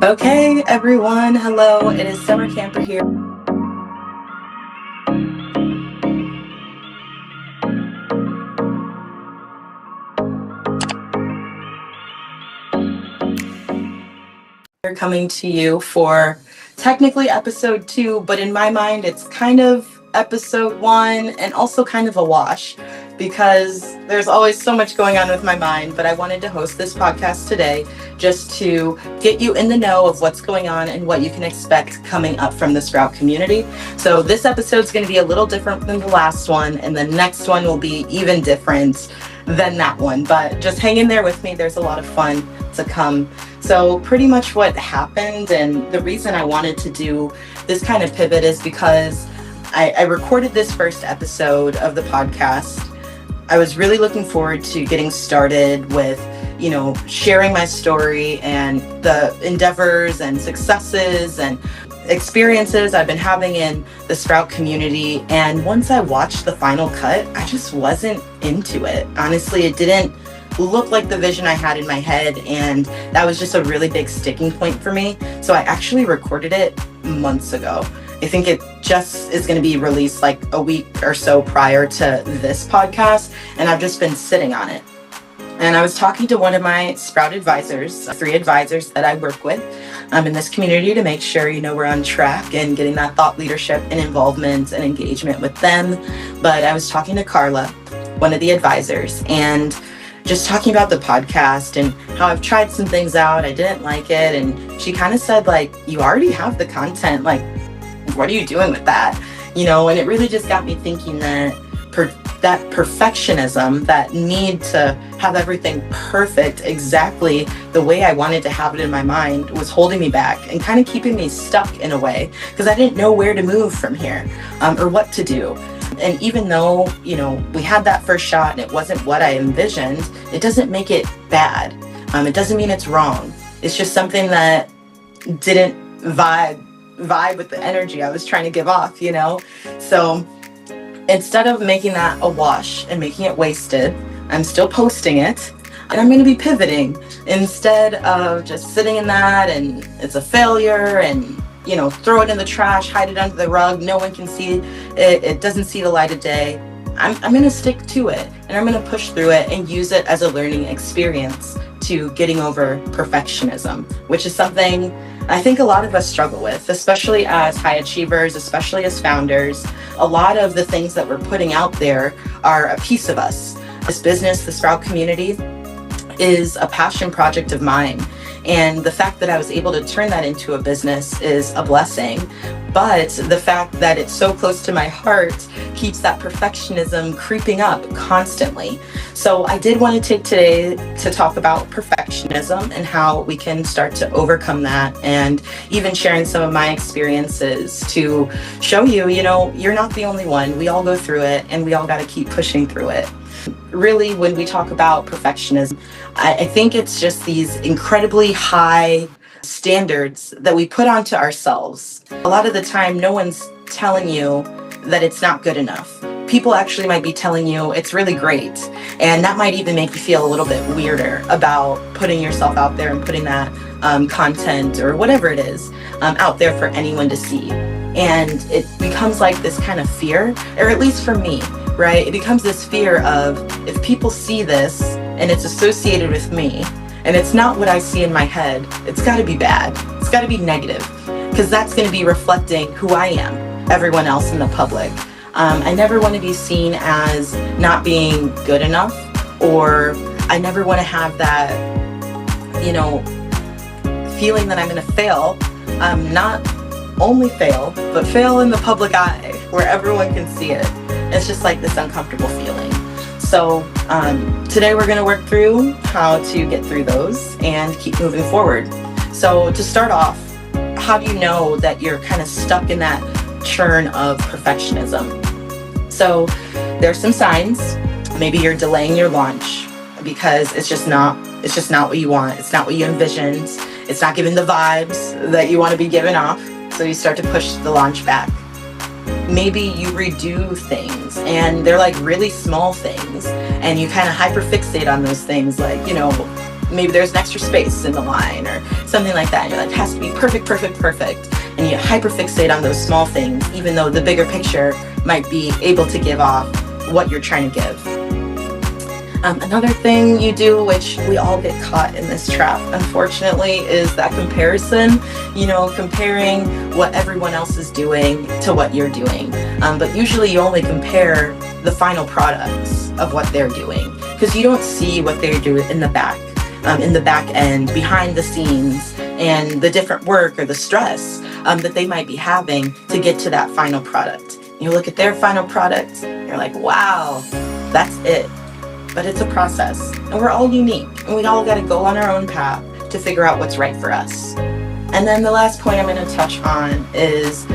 Okay, everyone, hello. It is Summer Camper here. We're coming to you for technically episode 2, but in my mind, it's kind of episode 1 and also kind of a wash because there's always so much going on with my mind. But I wanted to host this podcast today just to get you in the know of what's going on and what you can expect coming up from the Sprout community. So this episode is going to be a little different than the last one, and the next one will be even different than that one. But just hang in there with me. There's a lot of fun to come. So pretty much what happened, and the reason I wanted to do this kind of pivot is because I recorded this first episode of the podcast. I was really looking forward to getting started with, sharing my story and the endeavors and successes and experiences I've been having in the Sprout community. And once I watched the final cut, I just wasn't into it. Honestly, it didn't look like the vision I had in my head, and that was just a really big sticking point for me. So I actually recorded it months ago. I think it just is going to be released like a week or so prior to this podcast, and I've just been sitting on it. And I was talking to one of my Sprout advisors, 3 advisors that I work with in this community to make sure, we're on track and getting that thought leadership and involvement and engagement with them. But I was talking to Carla, one of the advisors, and just talking about the podcast and how I've tried some things out. I didn't like it. And she kind of said, you already have the content. What are you doing with that? And it really just got me thinking that that perfectionism, that need to have everything perfect exactly the way I wanted to have it in my mind, was holding me back and kind of keeping me stuck in a way, because I didn't know where to move from here or what to do. And even though, we had that first shot and it wasn't what I envisioned, it doesn't make it bad. It doesn't mean it's wrong. It's just something that didn't vibe with the energy I was trying to give off, So instead of making that a wash and making it wasted, I'm still posting it, and I'm going to be pivoting instead of just sitting in that and it's a failure and throw it in the trash, hide it under the rug. No one can see it. It doesn't see the light of day. I'm going to stick to it, and I'm going to push through it and use it as a learning experience to getting over perfectionism, which is something I think a lot of us struggle with, especially as high achievers, especially as founders. A lot of the things that we're putting out there are a piece of us. This business, the Sprout community, is a passion project of mine. And the fact that I was able to turn that into a business is a blessing. But the fact that it's so close to my heart keeps that perfectionism creeping up constantly. So I did want to take today to talk about perfectionism and how we can start to overcome that, and even sharing some of my experiences to show you, you're not the only one. We all go through it, and we all got to keep pushing through it. Really, when we talk about perfectionism, I think it's just these incredibly high standards that we put onto ourselves. A lot of the time, no one's telling you that it's not good enough. People actually might be telling you it's really great. And that might even make you feel a little bit weirder about putting yourself out there and putting that content or whatever it is out there for anyone to see. And it becomes like this kind of fear, or at least for me, right? It becomes this fear of, if people see this and it's associated with me and it's not what I see in my head, it's got to be bad. It's got to be negative, because that's going to be reflecting who I am, everyone else in the public. I never want to be seen as not being good enough, or I never want to have that, feeling that I'm going to fail. Not only fail, but fail in the public eye where everyone can see it. It's just like this uncomfortable feeling. So today we're going to work through how to get through those and keep moving forward. So to start off, how do you know that you're kind of stuck in that churn of perfectionism? So there's some signs. Maybe you're delaying your launch because it's just not what you want. It's not what you envisioned. It's not giving the vibes that you want to be giving off. So you start to push the launch back. Maybe you redo things and they're like really small things, and you kind of hyperfixate on those things, like, maybe there's an extra space in the line or something like that. And you're like, it has to be perfect, perfect, perfect. And you hyperfixate on those small things, even though the bigger picture might be able to give off what you're trying to give. Another thing you do, which we all get caught in this trap, unfortunately, is that comparison, comparing what everyone else is doing to what you're doing. But usually you only compare the final products of what they're doing, because you don't see what they're doing in the back end, behind the scenes, and the different work or the stress that they might be having to get to that final product. You look at their final product, you're like, wow, that's it. But it's a process, and we're all unique, and we all got to go on our own path to figure out what's right for us. And then the last point I'm going to touch on is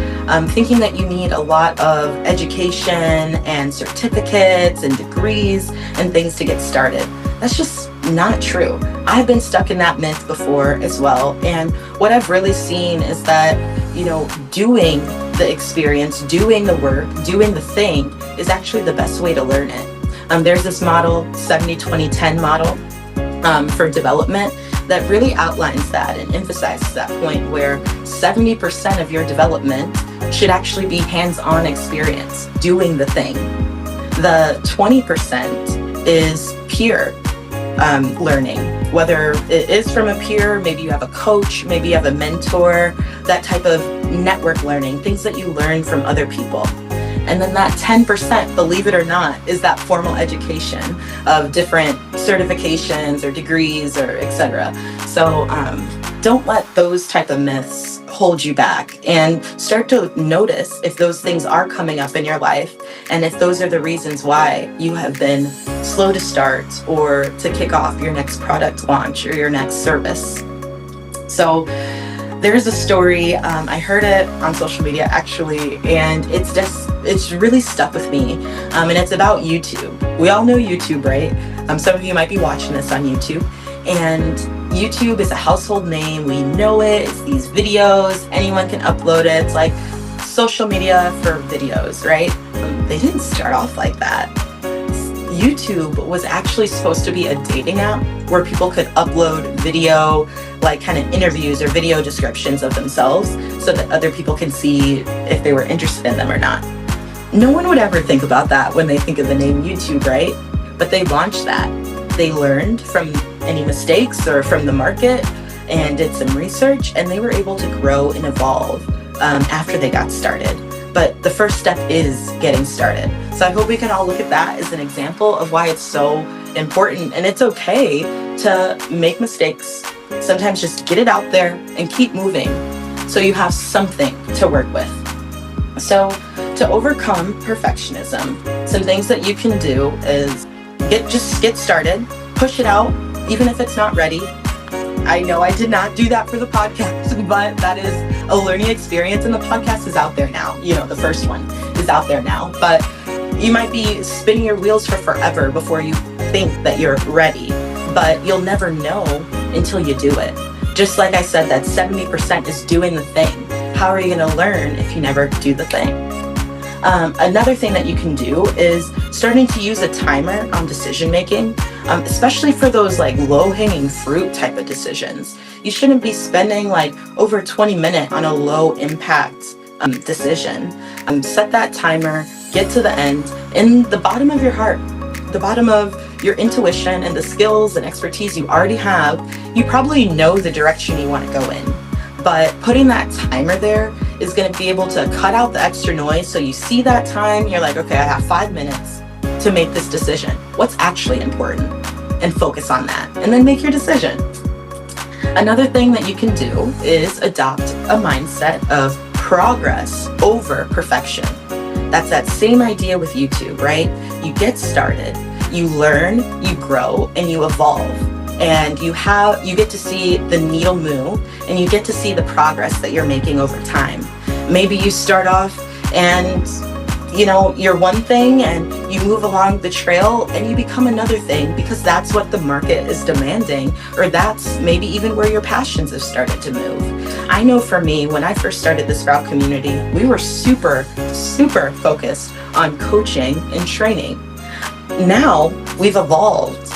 thinking that you need a lot of education and certificates and degrees and things to get started. That's just not true. I've been stuck in that myth before as well, and what I've really seen is that, doing the experience, doing the work, doing the thing is actually the best way to learn it. There's this model, 70-20-10 model for development, that really outlines that and emphasizes that point where 70% of your development should actually be hands-on experience, doing the thing. The 20% is peer learning, whether it is from a peer, maybe you have a coach, maybe you have a mentor, that type of network learning, things that you learn from other people. And then that 10%, believe it or not, is that formal education of different certifications or degrees or etc. So don't let those type of myths hold you back, and start to notice if those things are coming up in your life, and if those are the reasons why you have been slow to start or to kick off your next product launch or your next service. So there's a story, I heard it on social media actually, and it's really stuck with me, and it's about YouTube. We all know YouTube, right? Some of you might be watching this on YouTube, and YouTube is a household name. We know it. It's these videos. Anyone can upload it. It's like social media for videos, right? They didn't start off like that. YouTube was actually supposed to be a dating app where people could upload video, like kind of interviews or video descriptions of themselves, so that other people can see if they were interested in them or not. No one would ever think about that when they think of the name YouTube, right? But they launched that. They learned from any mistakes or from the market and did some research, and they were able to grow and evolve after they got started. But the first step is getting started. So I hope we can all look at that as an example of why it's so important. And it's okay to make mistakes. Sometimes just get it out there and keep moving so you have something to work with. So to overcome perfectionism, some things that you can do is just get started, push it out, even if it's not ready. I know I did not do that for the podcast, but that is a learning experience, and the podcast is out there now. The first one is out there now, but you might be spinning your wheels for forever before you think that you're ready, but you'll never know until you do it. Just like I said, that 70% is doing the thing. How are you going to learn if you never do the thing? Another thing that you can do is starting to use a timer on decision making, especially for those like low-hanging fruit type of decisions. You shouldn't be spending like over 20 minutes on a low impact decision. Set that timer, get to the end, in the bottom of your heart, the bottom of your intuition and the skills and expertise you already have, you probably know the direction you want to go in. But putting that timer there is going to be able to cut out the extra noise. So you see that time, you're like, okay, I have 5 minutes to make this decision. What's actually important? And focus on that. And then make your decision. Another thing that you can do is adopt a mindset of progress over perfection. That's that same idea with YouTube, right? You get started, you learn, you grow, and you evolve. And you get to see the needle move, and you get to see the progress that you're making over time. Maybe you start off and you're one thing, and you move along the trail and you become another thing, because that's what the market is demanding, or that's maybe even where your passions have started to move. I know for me, when I first started the Sprout community, we were super focused on coaching and training. Now we've evolved.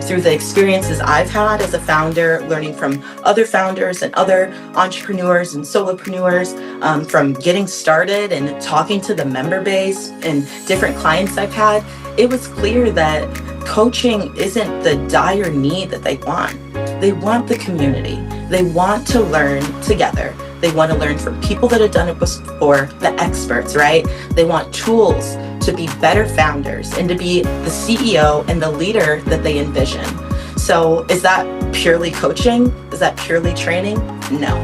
through the experiences I've had as a founder, learning from other founders and other entrepreneurs and solopreneurs, from getting started and talking to the member base and different clients I've had, it was clear that coaching isn't the dire need that they want. They want the community. They want to learn together. They want to learn from people that have done it before, the experts, right? They want tools to be better founders and to be the CEO and the leader that they envision. So is that purely coaching? Is that purely training? No.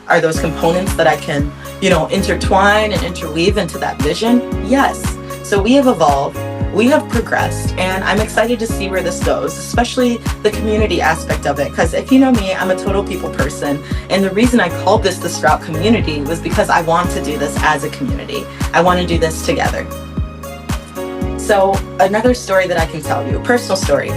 Are those components that I can, intertwine and interweave into that vision? Yes. So we have evolved. We have progressed, and I'm excited to see where this goes, especially the community aspect of it, because if you know me, I'm a total people person, and the reason I called this the Sprout Community was because I want to do this as a community. I want to do this together. So another story that I can tell you, a personal story,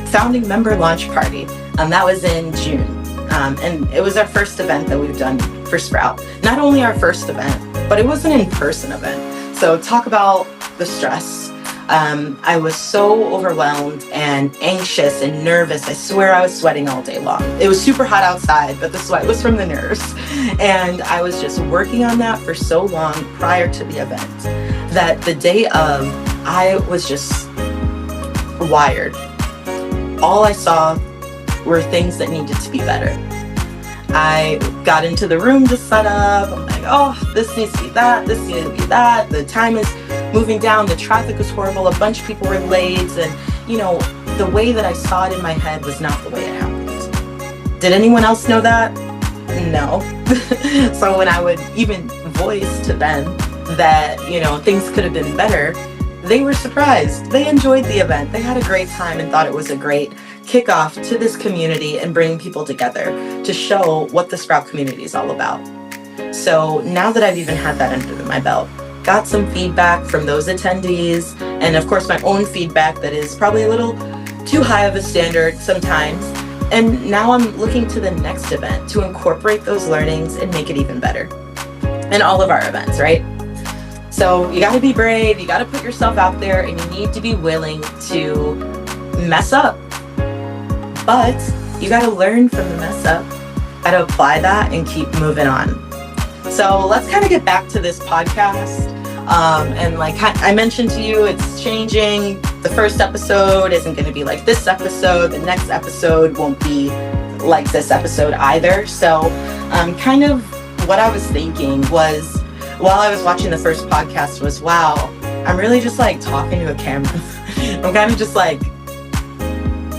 founding member launch party, that was in June, and it was our first event that we've done for Sprout. Not only our first event, but it was an in-person event. So talk about the stress. I was so overwhelmed and anxious and nervous. I swear I was sweating all day long. It was super hot outside, but the sweat was from the nerves. And I was just working on that for so long prior to the event that the day of, I was just wired. All I saw were things that needed to be better. I got into the room to set up. I'm like, oh, this needs to be that, this needs to be that. The time is moving down, the traffic was horrible, a bunch of people were late, and the way that I saw it in my head was not the way it happened. Did anyone else know that? No. So when I would even voice to them that, things could have been better, they were surprised. They enjoyed the event. They had a great time and thought it was a great kickoff to this community and bringing people together to show what the Sprout community is all about. So now that I've even had that under my belt, got some feedback from those attendees, and of course my own feedback that is probably a little too high of a standard sometimes. And now I'm looking to the next event to incorporate those learnings and make it even better. In all of our events, right? So you got to be brave, you got to put yourself out there, and you need to be willing to mess up. But you got to learn from the mess up, got to apply that and keep moving on. So let's kind of get back to this podcast. And like I mentioned to you, it's changing. The first episode isn't going to be like this episode. The next episode won't be like this episode either. So kind of what I was thinking was, while I was watching the first podcast, was, wow, I'm really just like talking to a camera. I'm kind of just like,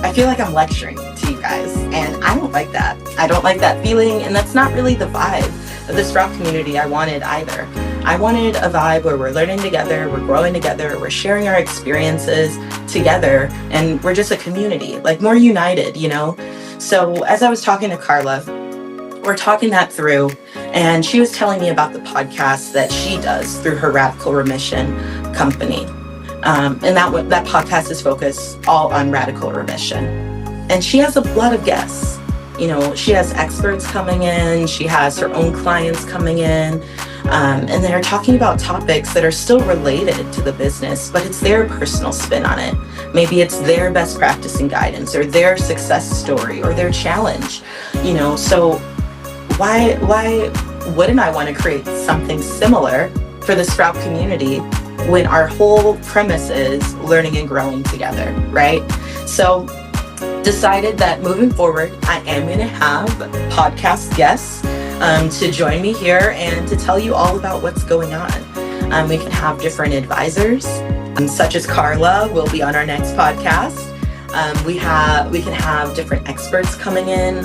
I feel like I'm lecturing to you guys, and I don't like that. I don't like that feeling, and that's not really the vibe of the Sprout community I wanted either. I wanted a vibe where we're learning together, we're growing together, we're sharing our experiences together, and we're just a community, like more united, So as I was talking to Carla, we're talking that through, and she was telling me about the podcast that she does through her Radical Remission company. And that podcast is focused all on radical remission. And she has a lot of guests. She has experts coming in, she has her own clients coming in, and they're talking about topics that are still related to the business, but it's their personal spin on it. Maybe it's their best practice and guidance, or their success story, or their challenge. So why wouldn't I want to create something similar for the Sprout community when our whole premise is learning and growing together, right? So decided that moving forward, I am going to have podcast guests to join me here and to tell you all about what's going on. We can have different advisors, such as Carla will be on our next podcast. We can have different experts coming in.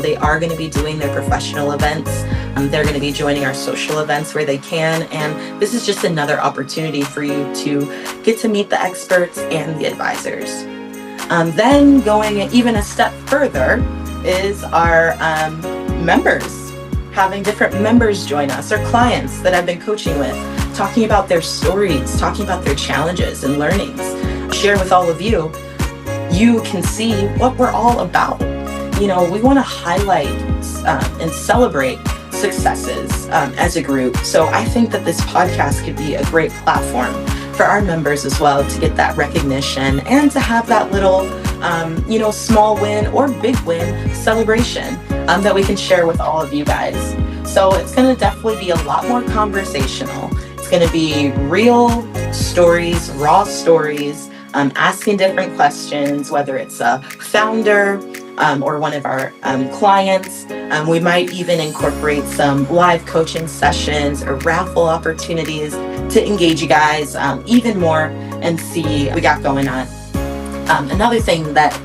They are going to be doing their professional events. They're going to be joining our social events where they can. And this is just another opportunity for you to get to meet the experts and the advisors. Then going even a step further is our members. Having different members join us, or clients that I've been coaching with, talking about their stories, talking about their challenges and learnings. Share with all of you. You can see what we're all about. We want to highlight and celebrate successes as a group. So I think that this podcast could be a great platform for our members as well to get that recognition and to have that little small win or big win celebration that we can share with all of you guys. So it's going to definitely be a lot more conversational. It's going to be real stories, raw stories, asking different questions, whether it's a founder or one of our clients. We might even incorporate some live coaching sessions or raffle opportunities to engage you guys even more and see what we got going on. Another thing that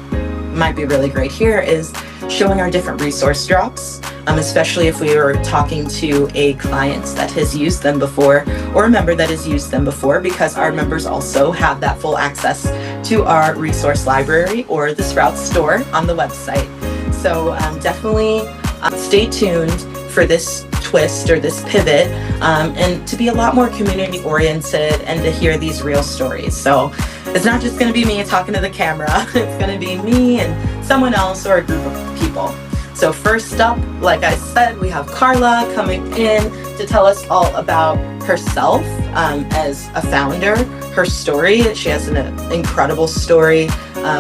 might be really great here is showing our different resource drops, especially if we were talking to a client that has used them before or a member that has used them before, because our members also have that full access to our resource library or the Sprout store on the website. So definitely stay tuned for this twist or this pivot and to be a lot more community oriented and to hear these real stories. So it's not just going to be me talking to the camera. It's going to be me and someone else or a group of people. So first up, like I said, we have Carla coming in to tell us all about herself as a founder, her story. She has an incredible story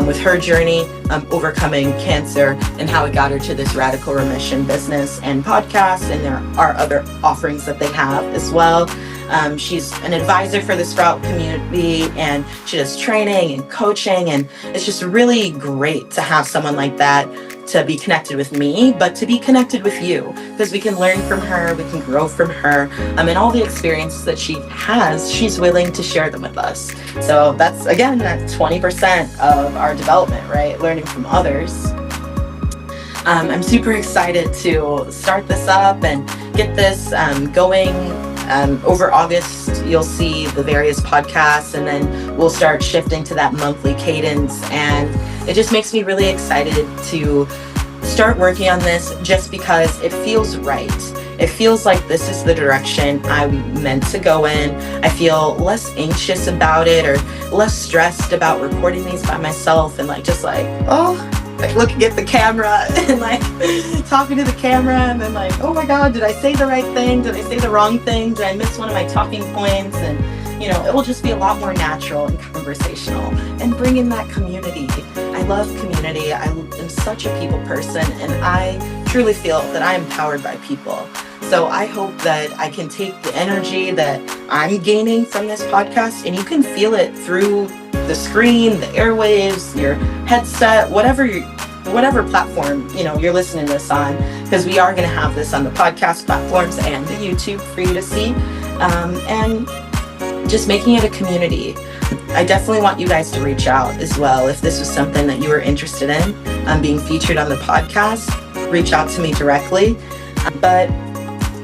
with her journey overcoming cancer and how it got her to this radical remission business and podcast. And there are other offerings that they have as well. She's an advisor for the Sprout community, and she does training and coaching, and it's just really great to have someone like that to be connected with me, but to be connected with you, because we can learn from her, we can grow from her, and all the experiences that she has, she's willing to share them with us. So that's, again, that's 20% of our development, right? Learning from others. I'm super excited to start this up and get this going. Over August, you'll see the various podcasts, and then we'll start shifting to that monthly cadence. And it just makes me really excited to start working on this, just because it feels right. It feels like this is the direction I'm meant to go in. I feel less anxious about it or less stressed about recording these by myself and looking at the camera and talking to the camera and then oh my God, did I say the right thing? Did I say the wrong thing? Did I miss one of my talking points? And it will just be a lot more natural and conversational and bring in that community. I love community. I am such a people person, and I truly feel that I am powered by people. So I hope that I can take the energy that I'm gaining from this podcast, and you can feel it through the screen, the airwaves, your headset, whatever platform you're listening to this on, because we are going to have this on the podcast platforms and the YouTube for you to see, and just making it a community. I definitely want you guys to reach out as well if this was something that you were interested in being featured on the podcast. Reach out to me directly, but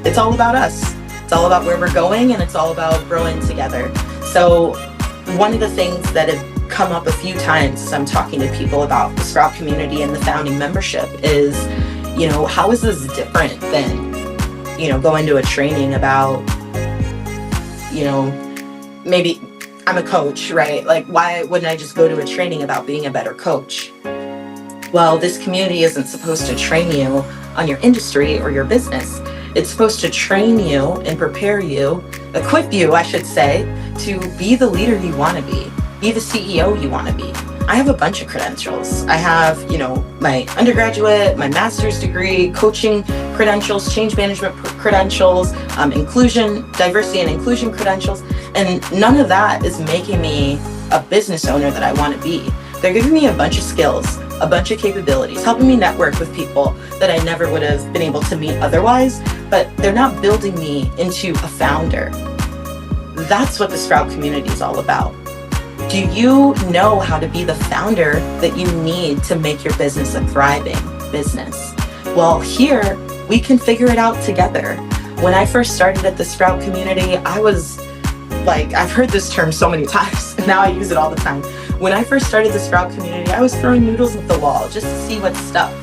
it's all about us. It's all about where we're going, and it's all about growing together. So one of the things that have come up a few times as I'm talking to people about the Sprout community and the founding membership is, how is this different than, going to a training about, maybe I'm a coach, right? Why wouldn't I just go to a training about being a better coach? Well, this community isn't supposed to train you on your industry or your business. It's supposed to train you and prepare you, equip you, I should say, to be the leader you want to be the CEO you want to be. I have a bunch of credentials. I have, my undergraduate, my master's degree, coaching credentials, change management credentials, diversity and inclusion credentials, and none of that is making me a business owner that I want to be. They're giving me a bunch of skills, a bunch of capabilities, helping me network with people that I never would have been able to meet otherwise, but they're not building me into a founder. That's what the Sprout community is all about. Do you know how to be the founder that you need to make your business a thriving business? Well, here we can figure it out together. When I first started at the Sprout community, I was I've heard this term so many times, and now I use it all the time. When I first started the Sprout community, I was throwing noodles at the wall just to see what stuck.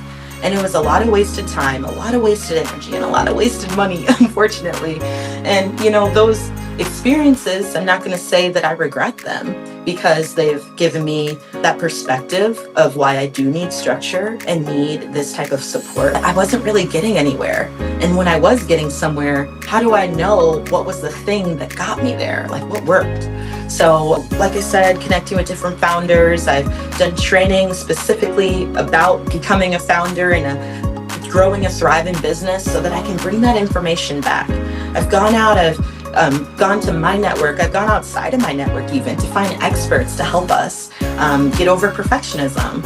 And it was a lot of wasted time, a lot of wasted energy, and a lot of wasted money, unfortunately. And, those experiences, I'm not going to say that I regret them, because they've given me that perspective of why I do need structure and need this type of support. I wasn't really getting anywhere. And when I was getting somewhere, how do I know what was the thing that got me there? Like, what worked? So, like I said, connecting with different founders. I've done training specifically about becoming a founder and growing a thriving business so that I can bring that information back. I've gone out, I've gone to my network, I've gone outside of my network even to find experts to help us get over perfectionism,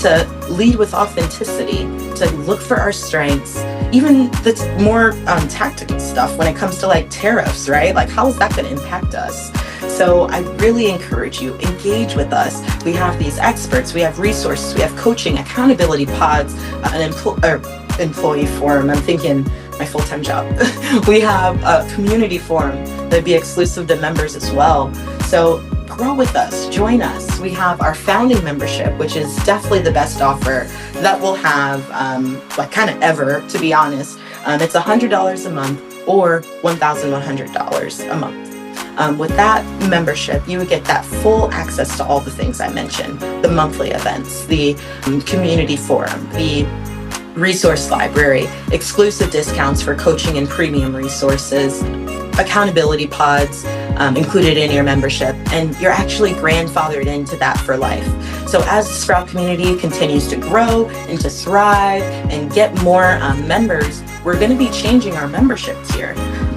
to lead with authenticity, to look for our strengths, even the more tactical stuff when it comes to like tariffs, right? Like, how is that going to impact us? So I really encourage you, engage with us. We have these experts, we have resources, we have coaching, accountability pods, an employee forum. I'm thinking my full-time job. We have a community forum that'd be exclusive to members as well. So grow with us, join us. We have our founding membership, which is definitely the best offer that we'll have, like kind of ever, to be honest. It's $100 a month or $1,100 a month. With that membership, you would get that full access to all the things I mentioned, the monthly events, the community forum, the resource library, exclusive discounts for coaching and premium resources, accountability pods included in your membership, and you're actually grandfathered into that for life. So as the Sprout community continues to grow and to thrive and get more members, we're going to be changing our membership tier.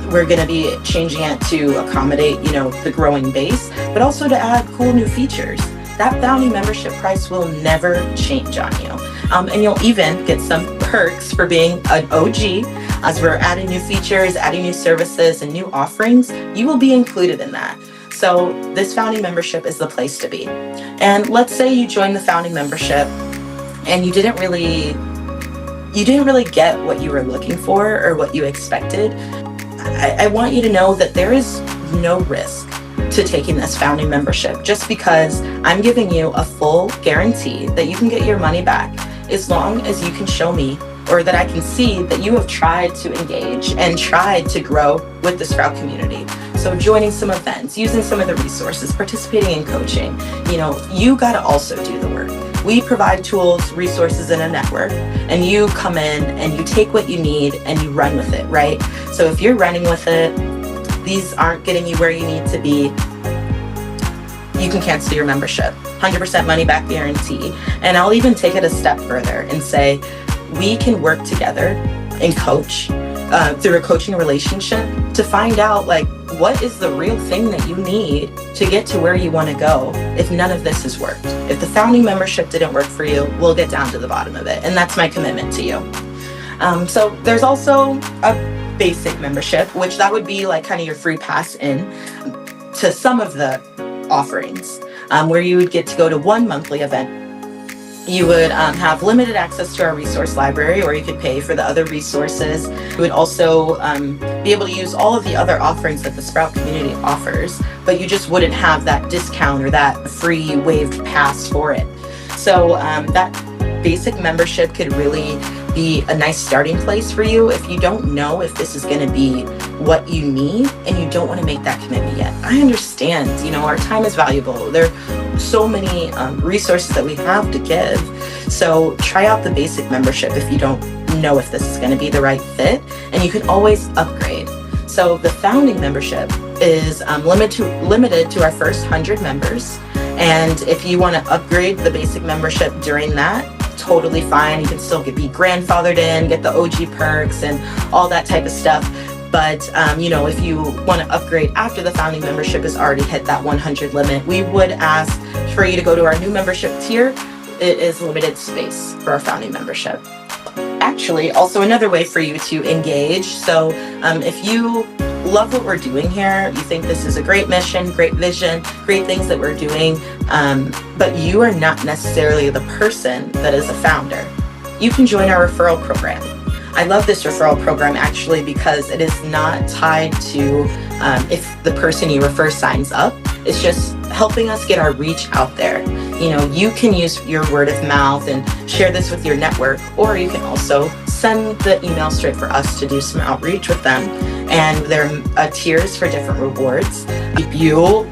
We're going to be changing it to accommodate, the growing base, but also to add cool new features. That founding membership price will never change on you. And you'll even get some perks for being an OG. As we're adding new features, adding new services, and new offerings, you will be included in that. So this founding membership is the place to be. And let's say you join the founding membership and you didn't really get what you were looking for or what you expected. I want you to know that there is no risk to taking this founding membership, just because I'm giving you a full guarantee that you can get your money back as long as you can show me, or that I can see that you have tried to engage and tried to grow with the Sprout community. So joining some events, using some of the resources, participating in coaching, you got to also do the work. We provide tools, resources, and a network, and you come in and you take what you need and you run with it, right? So if you're running with it, these aren't getting you where you need to be, you can cancel your membership. 100% money back guarantee. And I'll even take it a step further and say, we can work together and coach through a coaching relationship to find out what is the real thing that you need to get to where you want to go if none of this has worked. If the founding membership didn't work for you, we'll get down to the bottom of it. And that's my commitment to you. So there's also a basic membership, which that would be kind of your free pass in to some of the offerings, where you would get to go to one monthly event. You would have limited access to our resource library, or you could pay for the other resources. You would also be able to use all of the other offerings that the Sprout community offers, but you just wouldn't have that discount or that free waived pass for it. So that basic membership could really be a nice starting place for you if you don't know if this is going to be what you need and you don't want to make that commitment yet. I understand, our time is valuable. There are so many resources that we have to give. So try out the basic membership if you don't know if this is going to be the right fit, and you can always upgrade. So the founding membership is limited to our first 100 members. And if you want to upgrade the basic membership during that, totally fine. You can still be grandfathered in, get the OG perks and all that type of stuff. But, if you want to upgrade after the founding membership has already hit that 100 limit, we would ask for you to go to our new membership tier. It is limited space for our founding membership. Actually, also another way for you to engage. So if you love what we're doing here, you think this is a great mission, great vision, great things that we're doing, but you are not necessarily the person that is a founder, you can join our referral program. I love this referral program actually because it is not tied to if the person you refer signs up. It's just helping us get our reach out there. You can use your word of mouth and share this with your network, or you can also send the email straight for us to do some outreach with them. And there are tiers for different rewards. You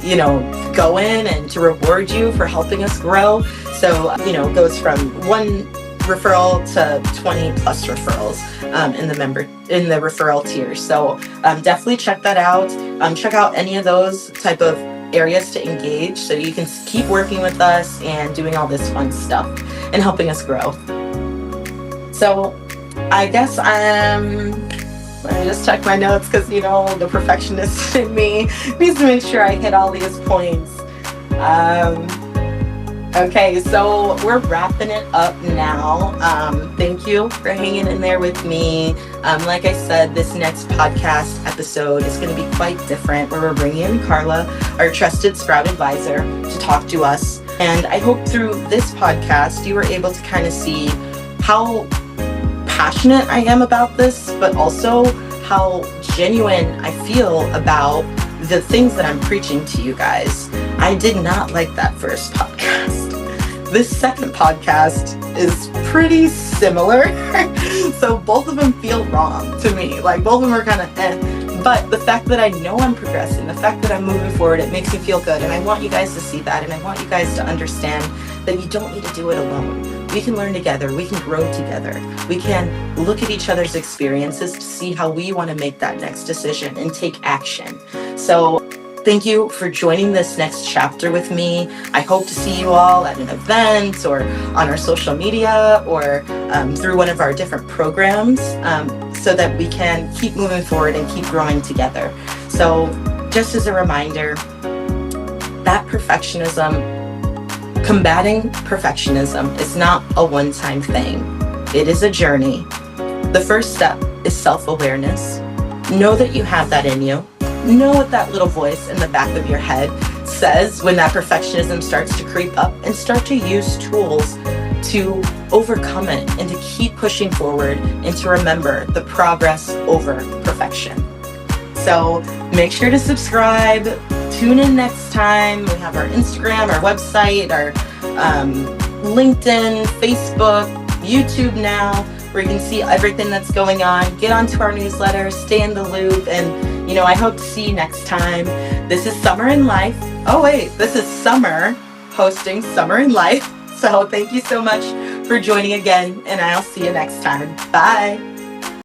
go in and to reward you for helping us grow. So, it goes from one referral to 20 plus referrals in the referral tier. So definitely check that out. Check out any of those type of areas to engage so you can keep working with us and doing all this fun stuff and helping us grow. So I guess let me just check my notes because the perfectionist in me needs to make sure I hit all these points. Okay, so we're wrapping it up now. Thank you for hanging in there with me. Like I said, this next podcast episode is going to be quite different, where we're bringing in Carla, our trusted Sprout advisor, to talk to us. And I hope through this podcast, you were able to kind of see how passionate I am about this, but also how genuine I feel about the things that I'm preaching to you guys. I did not like that first podcast. This second podcast is pretty similar. So both of them feel wrong to me. Like both of them are kind of But the fact that I know I'm progressing, the fact that I'm moving forward, it makes me feel good. And I want you guys to see that. And I want you guys to understand that you don't need to do it alone. We can learn together. We can grow together. We can look at each other's experiences to see how we want to make that next decision and take action. So thank you for joining this next chapter with me. I hope to see you all at an event or on our social media or through one of our different programs so that we can keep moving forward and keep growing together. So just as a reminder, that combating perfectionism is not a one-time thing. It is a journey. The first step is self-awareness. Know that you have that in you. Know what that little voice in the back of your head says when that perfectionism starts to creep up, and start to use tools to overcome it and to keep pushing forward and to remember the progress over perfection. So make sure to subscribe. Tune in next time. We have our Instagram, our website, our LinkedIn, Facebook, YouTube now, where you can see everything that's going on. Get onto our newsletter, stay in the loop, and I hope to see you next time. This is Summer in Life. Oh wait, this is Summer hosting Summer in Life. So thank you so much for joining again, and I'll see you next time. Bye.